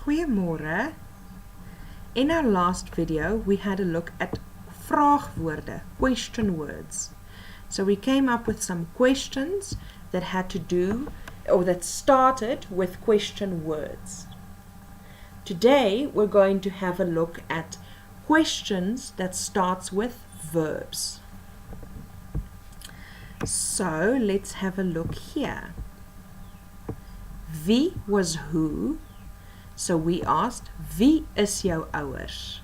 Goeiemôre. In our last video, we had a look at vraagwoorde, question words. So we came up with some questions that had to do, or that started with question words. Today, we're going to have a look at questions that starts with verbs. So let's have a look here. Wie was who? So we asked, wie is jou ouers?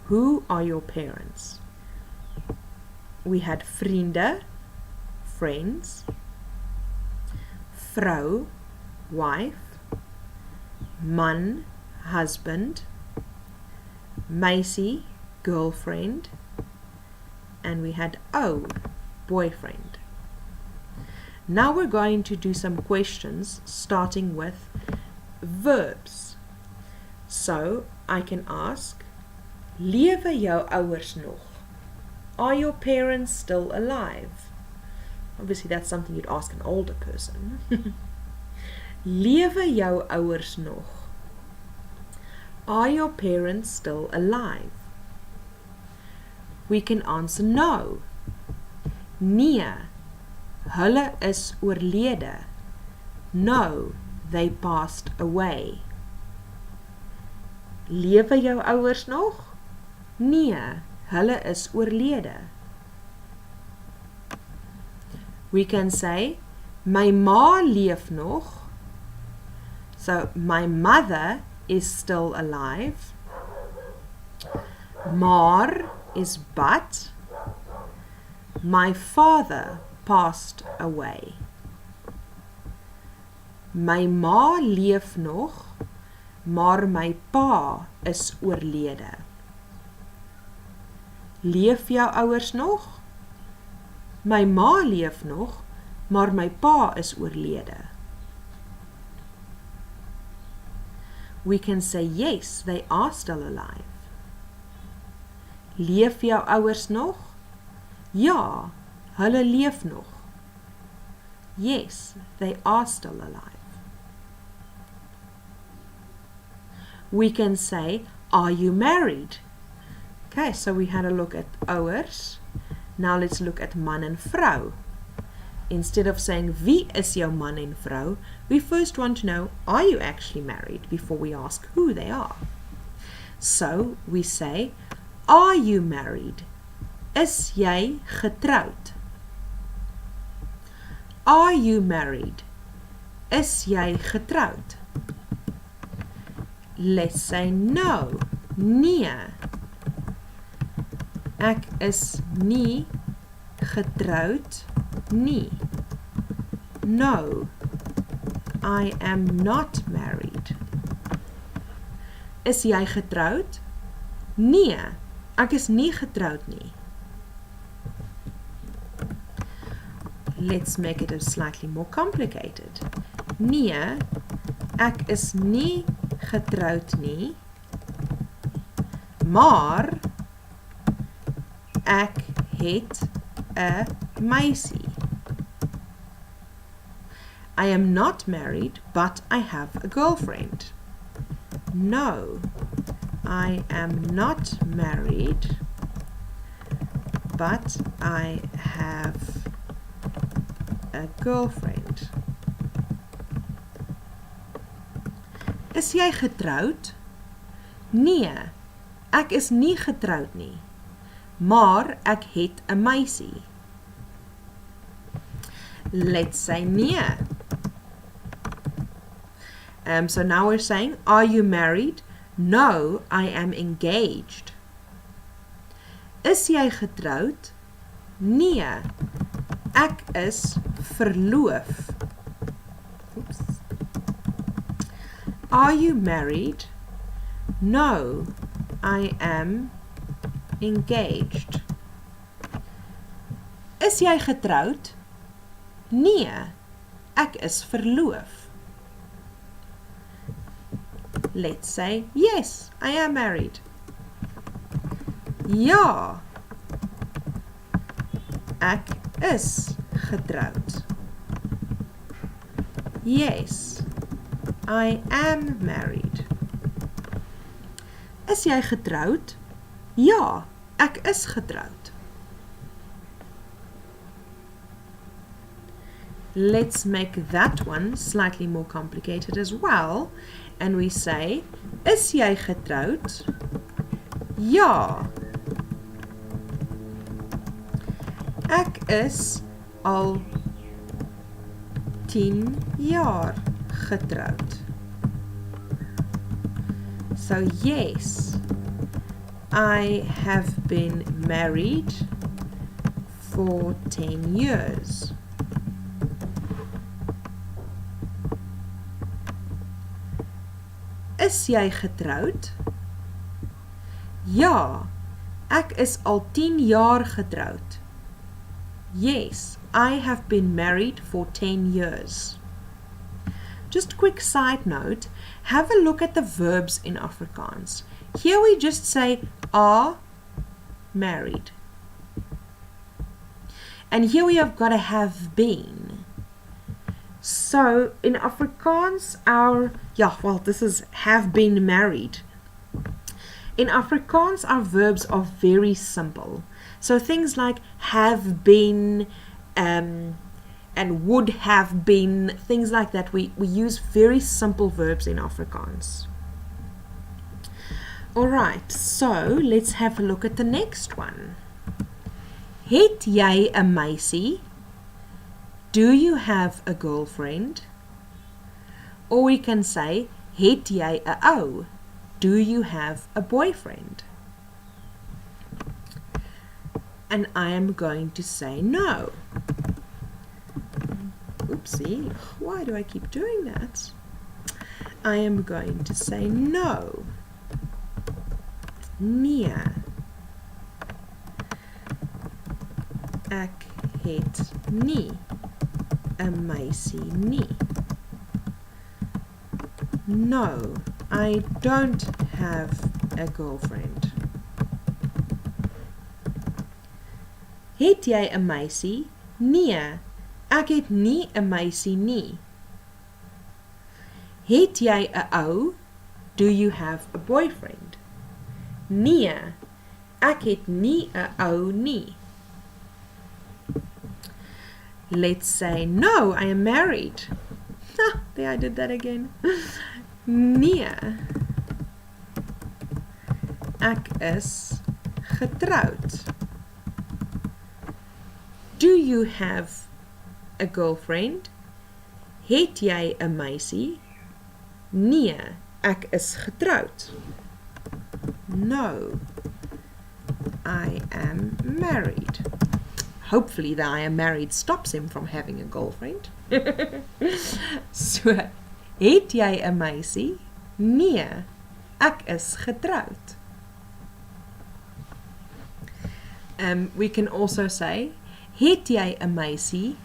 Who are your parents? We had vriende, friends, vrou, wife, man, husband, meisie, girlfriend, and we had ou, boyfriend. Now we're going to do some questions starting with verbs. So I can ask, lewe jou ouers nog? Are your parents still alive? Obviously that's something you'd ask an older person. Lewe jou ouers nog? Are your parents still alive? We can answer no. Nee, hulle is oorlede. No, they passed away. Lewe jou ouers nog? Nee, hulle is oorlede. We can say, my ma leef nog. So, my mother is still alive. Maar is but. My father passed away. My ma leef nog, maar my pa is oorlede. Leef jou ouers nog? My ma leef nog, maar my pa is oorlede. We can say yes, they are still alive. Leef jou ouers nog? Ja, hulle leef nog. Yes, they are still alive. We can say, are you married? Okay, so we had a look at ouers. Now let's look at man en vrou. Instead of saying, wie is jou man en vrou, we first want to know, are you actually married, before we ask who they are. So we say, are you married? Is jy getroud? Are you married? Is jy getroud? Let's say no. Nee. Ek is nie getroud nie. No. I am not married. Is jy getroud? Nee. Ek is nie getroud nie. Let's make it a slightly more complicated. Nee, ek is nie getroud nie, maar ek het 'n meisie. I am not married, but I have a girlfriend. No, I am not married, but I have a girlfriend. Is jy getroud? Nee, ek is nie getroud nie, maar ek het 'n meisie. Let's say nee. So now we're saying, are you married? No, I am engaged. Is jy getroud? Nee, ek is verloof. Oops. Are you married? No, I am engaged. Is jy getroud? Nee, ek is verloof. Let's say, yes, I am married. Ja, ek is getroud. Yes, I am married. Is jy getroud? Ja, ek is getroud. Let's make that one slightly more complicated as well. And we say, is jy getroud? Ja. Ek is al 10 jaar getroud. So yes, I have been married for 10 years. Is jy getroud? Ja, ek is al 10 jaar getroud. Yes, I have been married for 10 years. Just a quick side note, have a look at the verbs in Afrikaans. Here we just say are married. And here we have got to have been. So in Afrikaans this is have been married. In Afrikaans our verbs are very simple. So things like have been and would have been, things like that. We use very simple verbs in Afrikaans. Alright, so let's have a look at the next one. Het jy 'n meisie? Do you have a girlfriend? Or we can say, het jy 'n ou? Do you have a boyfriend? And I am going to say no. Oopsie, why do I keep doing that? I am going to say no. Nee. Ek het nie 'n meisie nie. No, I don't have a girlfriend. Het jy 'n meisie? Nee, ek het nie 'n meisie nie. Het jy 'n ou? Do you have a boyfriend? Nee, ek het nie 'n ou nie. Let's say, no, I am married. There, I did that again. Nee, ek is getroud. Do you have a girlfriend? Het jy 'n meisie? Nee, ek is getroud. No, I am married. Hopefully the I am married stops him from having a girlfriend. So, het jy 'n meisie? Nee, ek is getroud. We can also say, het jy 'n meisie?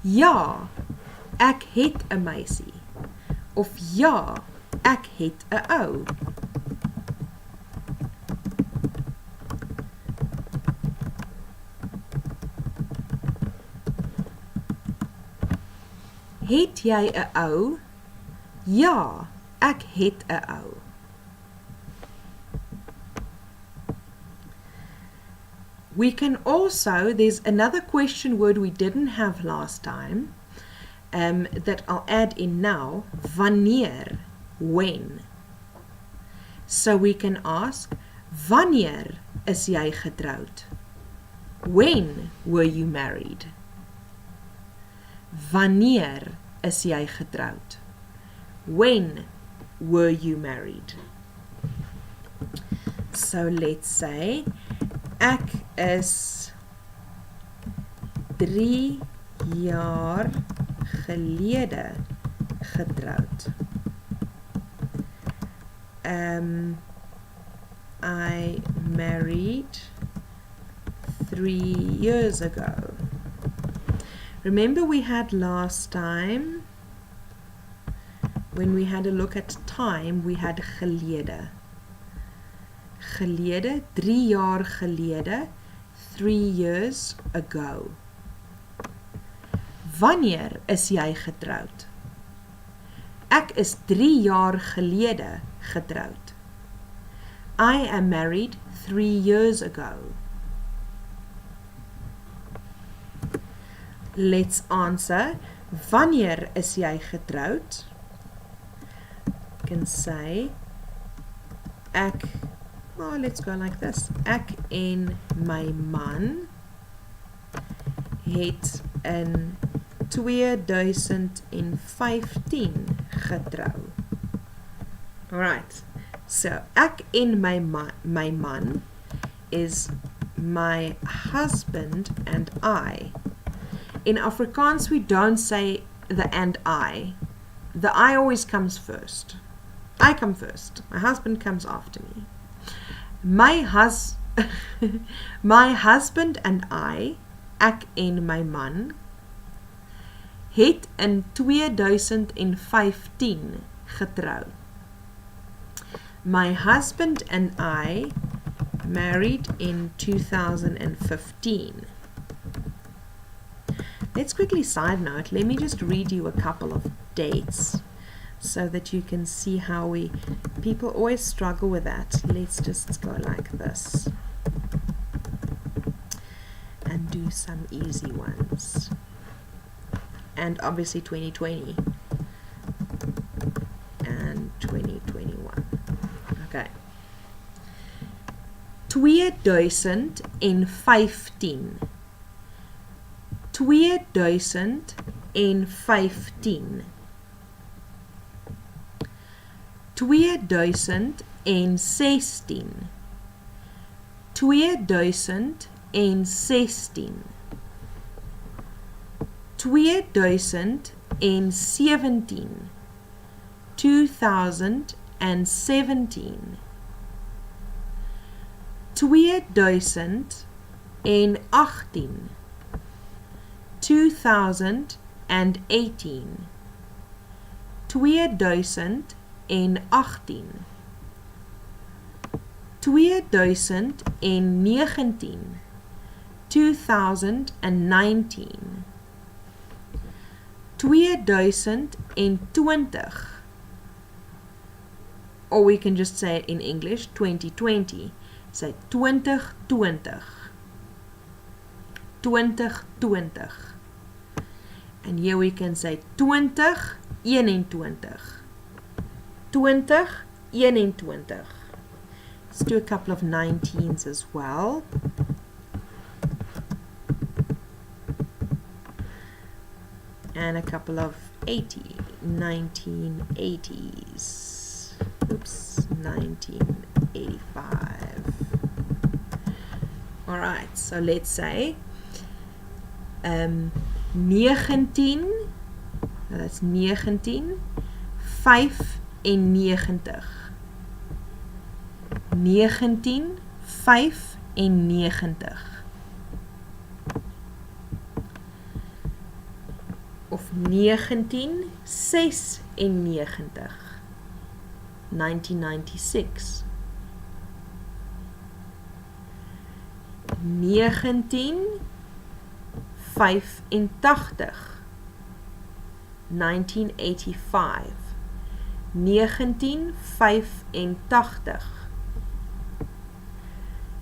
Ja, ek het 'n meisie. Of ja, ek het 'n ou. Het jy 'n ou? Ja, ek het 'n ou. We can also, there's another question word we didn't have last time, that I'll add in now, wanneer, when. So we can ask, wanneer is jy getroud? When were you married? Wanneer is jy getroud? When were you married? So let's say, ek is 3 jaar gelede getroud. I married 3 years ago. Remember we had last time, when we had a look at time, we had gelede. Gelede, 3 jaar gelede, 3 years ago. Wanneer is jy getroud? Ek is 3 jaar gelede getroud. I am married 3 years ago. Let's answer. Wanneer is jy getroud? You can say, let's go like this. Ek en my man het in 2015 getrou. Alright, so ek en my man is my husband and I. In Afrikaans we don't say the and I. The I always comes first. I come first. My husband comes after me. My husband and I, ek en my man, het in 2015 getrou. My husband and I married in 2015. Let's quickly side note. Let me just read you a couple of dates so that you can see how people always struggle with that. Let's just go like this and do some easy ones. And obviously 2020 and 2021. Okay. 2015. 2015. 2016. 2016. 2017. 2017. 2018. 2018. 2018. 2019. 2019. 2020. Or we can just say it in English, 2020. Say 2020. 2020. And here we can say 2021. 2021. Let's do a couple of 19s as well. And a couple of 1980s. Oops, 1985. Alright, so let's say 19, that's 19, 95. 1995. Of 1996. 1996. 1985. 1985. 1985.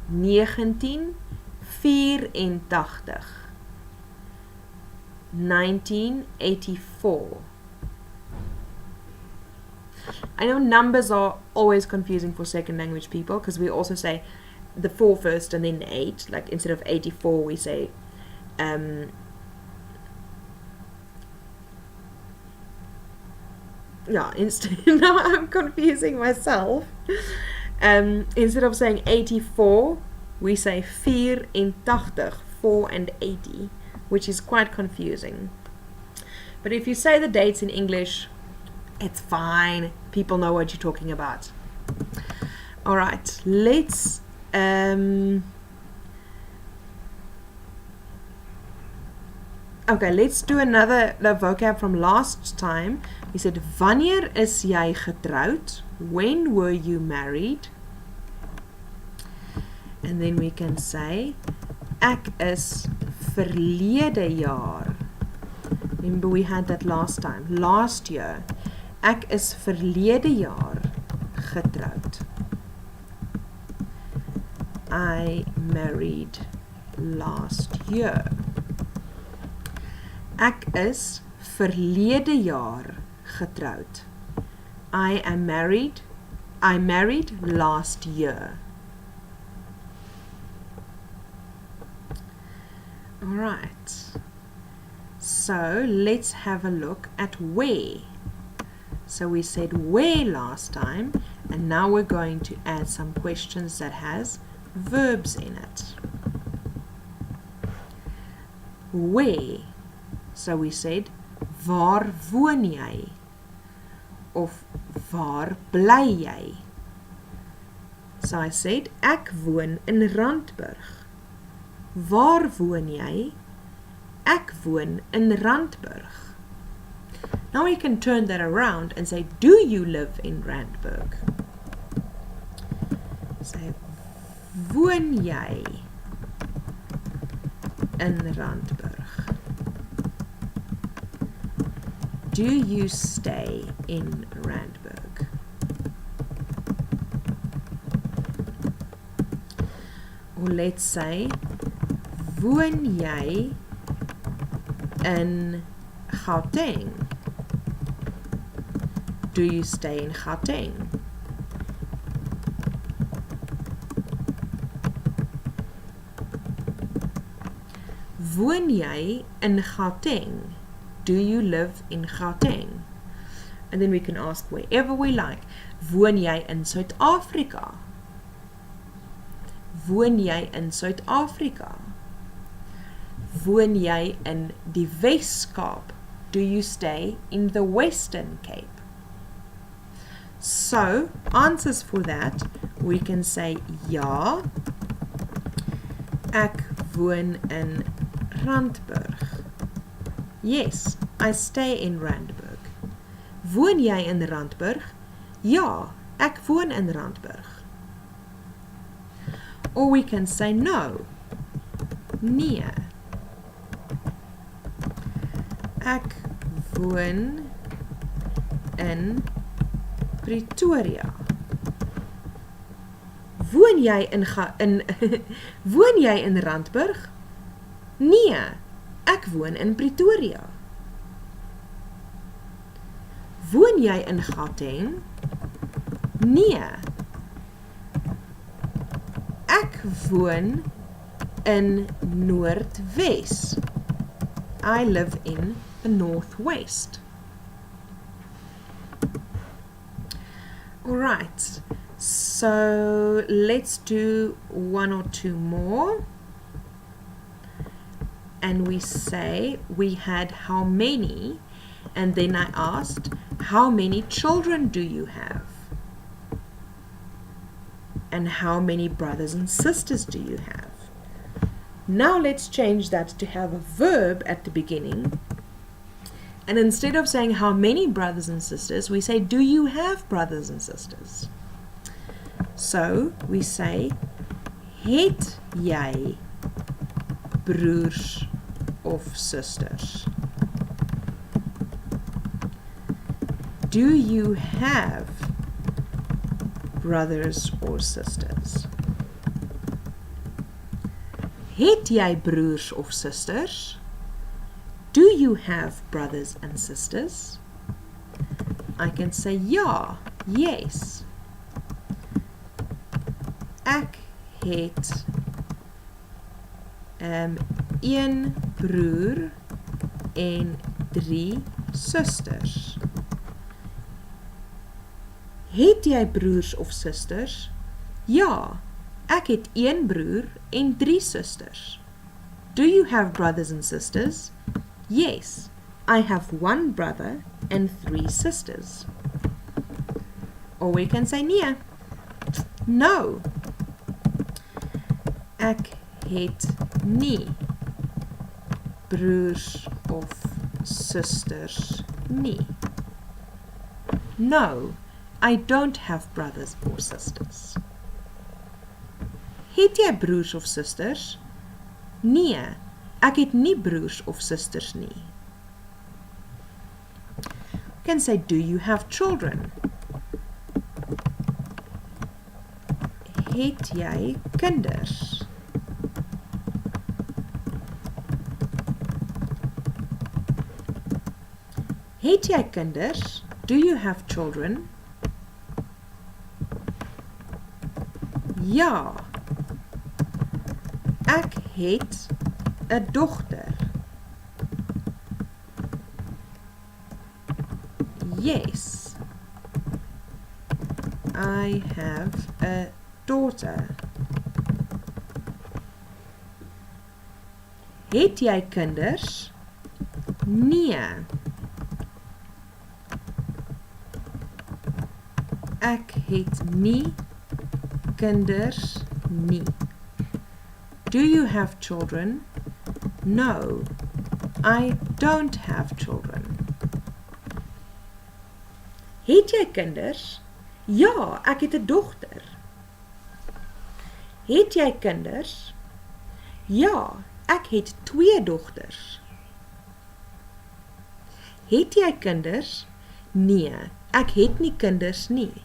1984. 1984. I know numbers are always confusing for second language people because we also say the 4 first and then 8. Like instead of 84 we say now I'm confusing myself. Instead of saying 84 we say 84, 4 and 80, which is quite confusing. But if you say the dates in English, it's fine. People know what you're talking about. Alright, let's okay, let's do the vocab from last time. We said, wanneer is jy getroud? When were you married? And then we can say, ek is verlede jaar. Remember we had that last time. Last year. Ek is verlede jaar getroud. I married last year. Ek is verlede jaar getroud. I married last year. Alright. So let's have a look at where. So we said where last time, and now we're going to add some questions that has verbs in it. Where. So we said, waar woon jy? Of waar bly jy? So I said, ek woon in Randburg. Waar woon jy? Ek woon in Randburg. Now we can turn that around and say, do you live in Randburg? Say, woon jy in Randburg? Do you stay in Randburg? Or let's say, woon jy in Gauteng? Do you stay in Gauteng? Woon jy in Gauteng? Do you live in Gauteng? And then we can ask wherever we like. Woon jy in Suid-Afrika? Woon jy in Suid-Afrika? Woon jy in die Wes-Kaap? Do you stay in the Western Cape? So, answers for that, we can say ja, ek woon in Randburg. Yes, I stay in Randburg. Woon jy in Randburg? Ja, ek woon in Randburg. Or we can say no. Nee. Ek woon in Pretoria. Woon jy woon jy in Randburg? Nee, ek woon in Pretoria. Woon jy in Gauteng? Nee, ek woon in Noordwes. I live in the Northwest. Alright, so let's do one or two more. And we say we had how many, and then I asked, how many children do you have? And how many brothers and sisters do you have? Now let's change that to have a verb at the beginning. And instead of saying how many brothers and sisters, we say, do you have brothers and sisters? So we say, het jy broers of sisters? Do you have brothers or sisters? Het jy broers of sisters? Do you have brothers and sisters? I can say ja, yes. Ek het een broer en 3 susters. Het jy broers of susters? Ja, ek het 1 broer en 3 susters. Do you have brothers and sisters? Yes, I have 1 brother and 3 sisters. Or we can say nee. No. Ek het nie broers of susters nie. No, I don't have brothers or sisters. Het jy broers of susters? Nee, ek het nie broers of susters nie. can say, do you have children? Het jy kinders? Het jy kinders? Do you have children? Ja, ek het 'n dogter. Yes, I have a daughter. Het jy kinders? Nee. Ek het nie kinders nie. Do you have children? No, I don't have children. Het jy kinders? Ja, ek het 'n dogter. Het jy kinders? Ja, ek het 2 dogters. Het jy kinders? Nee, ek het nie kinders nie.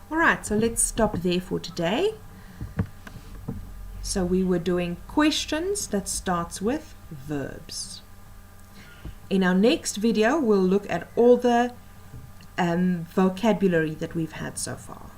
Alright, so let's stop there for today. So we were doing questions that starts with verbs. In our next video, we'll look at all the vocabulary that we've had so far.